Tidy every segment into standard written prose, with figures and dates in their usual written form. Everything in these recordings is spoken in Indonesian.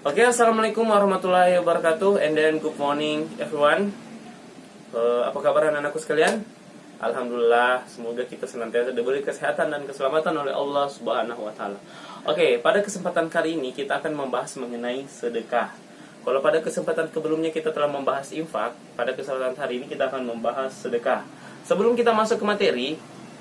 Oke, assalamualaikum warahmatullahi wabarakatuh, and then good morning everyone. Apa kabar anak-anakku sekalian? Alhamdulillah, semoga kita senantiasa diberi kesehatan dan keselamatan oleh Allah Subhanahu wa Ta'ala. Oke, pada kesempatan kali ini kita akan membahas mengenai sedekah. Kalau pada kesempatan sebelumnya kita telah membahas infak, pada kesempatan hari ini kita akan membahas sedekah. Sebelum kita masuk ke materi,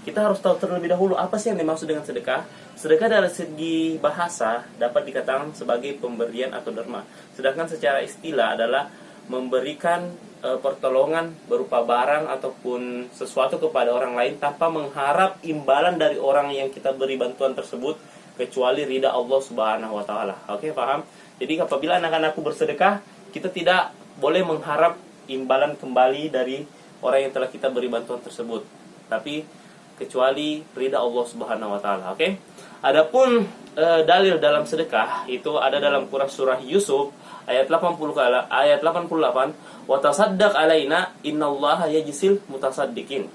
kita harus tahu terlebih dahulu apa sih yang dimaksud dengan sedekah. Sedekah dari segi bahasa dapat dikatakan sebagai pemberian atau derma. Sedangkan secara istilah adalah memberikan pertolongan berupa barang ataupun sesuatu kepada orang lain tanpa mengharap imbalan dari orang yang kita beri bantuan tersebut kecuali ridha Allah Subhanahu wa Ta'ala. Oke, paham? Jadi apabila anak-anakku bersedekah, kita tidak boleh mengharap imbalan kembali dari orang yang telah kita beri bantuan tersebut, tapi kecuali ridha Allah Subhanahu wa Ta'ala. Oke. Adapun dalil dalam sedekah itu ada dalam surah Yusuf ayat 88, wa tasaddaq alaina innallaha yajzil mutasaddiqin.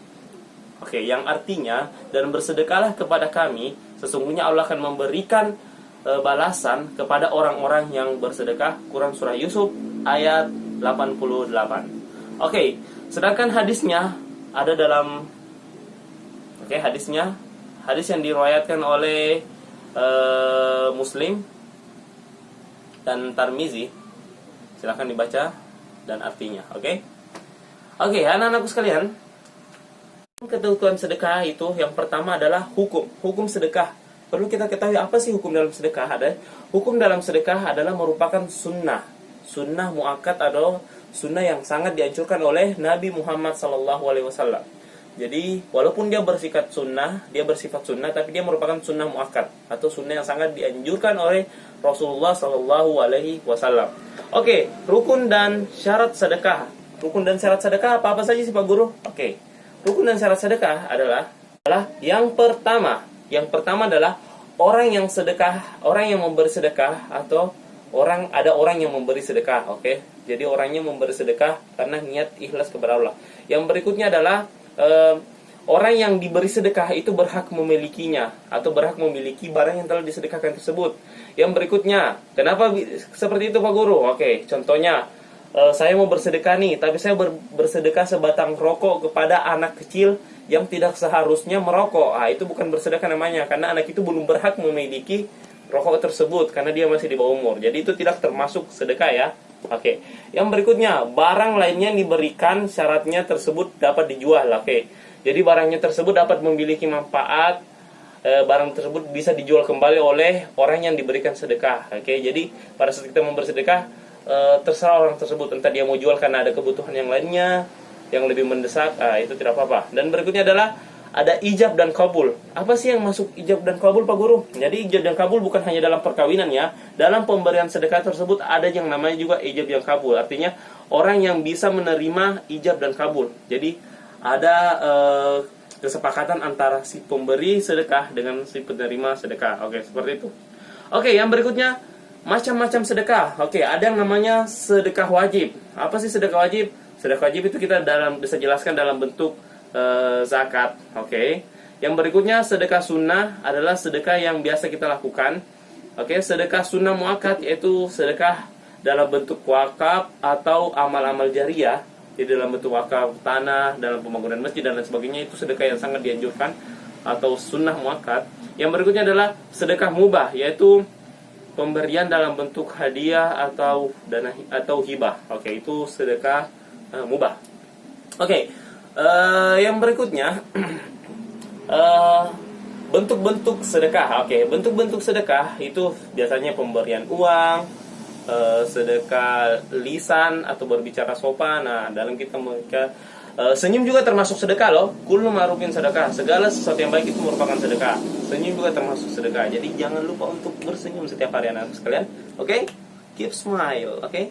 Oke, yang artinya, dan bersedekahlah kepada kami, sesungguhnya Allah akan memberikan balasan kepada orang-orang yang bersedekah. Quran surah Yusuf ayat 88. Oke, sedangkan hadisnya ada dalam hadis yang diriwayatkan oleh Muslim dan Tirmizi. Silahkan dibaca dan artinya. Oke, anak-anakku sekalian, ketentuan sedekah itu yang pertama adalah hukum sedekah. Perlu kita ketahui apa sih hukum dalam sedekah. Hukum dalam sedekah adalah merupakan sunnah muakkad atau sunnah yang sangat dianjurkan oleh Nabi Muhammad SAW. Jadi walaupun dia bersifat sunnah, tapi dia merupakan sunnah muakkad atau sunnah yang sangat dianjurkan oleh Rasulullah SAW. Oke, rukun dan syarat sedekah. Rukun dan syarat sedekah apa saja sih Pak Guru? Oke, rukun dan syarat sedekah adalah yang pertama adalah orang yang memberi sedekah atau ada orang yang memberi sedekah. Oke, jadi orangnya memberi sedekah karena niat ikhlas kepada Allah. Yang berikutnya adalah orang yang diberi sedekah itu berhak memilikinya atau berhak memiliki barang yang telah disedekahkan tersebut. Yang berikutnya, kenapa seperti itu Pak Guru? Oke, contohnya saya mau bersedekah nih, tapi saya bersedekah sebatang rokok kepada anak kecil yang tidak seharusnya merokok. Itu bukan bersedekah namanya, karena anak itu belum berhak memiliki rokok tersebut karena dia masih di bawah umur. Jadi itu tidak termasuk sedekah ya. Oke, yang berikutnya, barang lainnya yang diberikan syaratnya tersebut dapat dijual. Oke, jadi barangnya tersebut dapat memiliki manfaat. Barang tersebut bisa dijual kembali oleh orang yang diberikan sedekah. Oke, jadi pada saat kita memberi sedekah, terserah orang tersebut, entah dia mau jual karena ada kebutuhan yang lainnya yang lebih mendesak, itu tidak apa-apa. Dan berikutnya adalah ada ijab dan kabul. Apa sih yang masuk ijab dan kabul Pak Guru? Jadi ijab dan kabul bukan hanya dalam perkawinan ya. Dalam pemberian sedekah tersebut ada yang namanya juga ijab dan kabul. Artinya orang yang bisa menerima ijab dan kabul. Jadi ada kesepakatan antara si pemberi sedekah dengan si penerima sedekah. Oke, seperti itu. Oke, yang berikutnya macam-macam sedekah. Oke, ada yang namanya sedekah wajib. Apa sih sedekah wajib? Sedekah wajib itu kita bisa jelaskan dalam bentuk zakat. Oke. Yang berikutnya sedekah sunnah adalah sedekah yang biasa kita lakukan. Oke, sedekah sunnah muakkad yaitu sedekah dalam bentuk wakaf atau amal-amal jariah. Jadi dalam bentuk wakaf tanah, dalam pembangunan masjid dan lain sebagainya, itu sedekah yang sangat dianjurkan atau sunnah muakkad. Yang berikutnya adalah sedekah mubah, yaitu pemberian dalam bentuk hadiah atau dana atau hibah. Oke, itu sedekah mubah. Oke. Yang berikutnya bentuk-bentuk sedekah. Oke, bentuk-bentuk sedekah itu biasanya pemberian uang, sedekah lisan atau berbicara sopan. Dalam kita senyum juga termasuk sedekah loh. Kullu ma'rufin sedekah. Segala sesuatu yang baik itu merupakan sedekah. Senyum juga termasuk sedekah. Jadi jangan lupa untuk bersenyum setiap hari anak sekalian. Oke? Keep smile. Oke?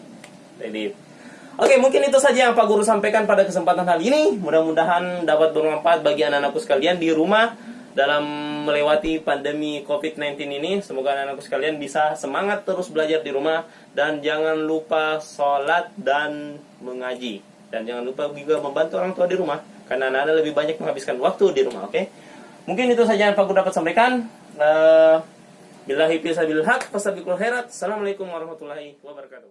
Ready. Oke, mungkin itu saja yang Pak Guru sampaikan pada kesempatan kali ini. Mudah-mudahan dapat bermanfaat bagi anak-anakku sekalian di rumah dalam melewati pandemi COVID-19 ini. Semoga anak-anakku sekalian bisa semangat terus belajar di rumah. Dan jangan lupa sholat dan mengaji. Dan jangan lupa juga membantu orang tua di rumah, karena anak-anak lebih banyak menghabiskan waktu di rumah. Oke? Mungkin itu saja yang Pak Guru dapat sampaikan. Billahi fi sabilil haq fastabiqul khairat. Assalamualaikum warahmatullahi wabarakatuh.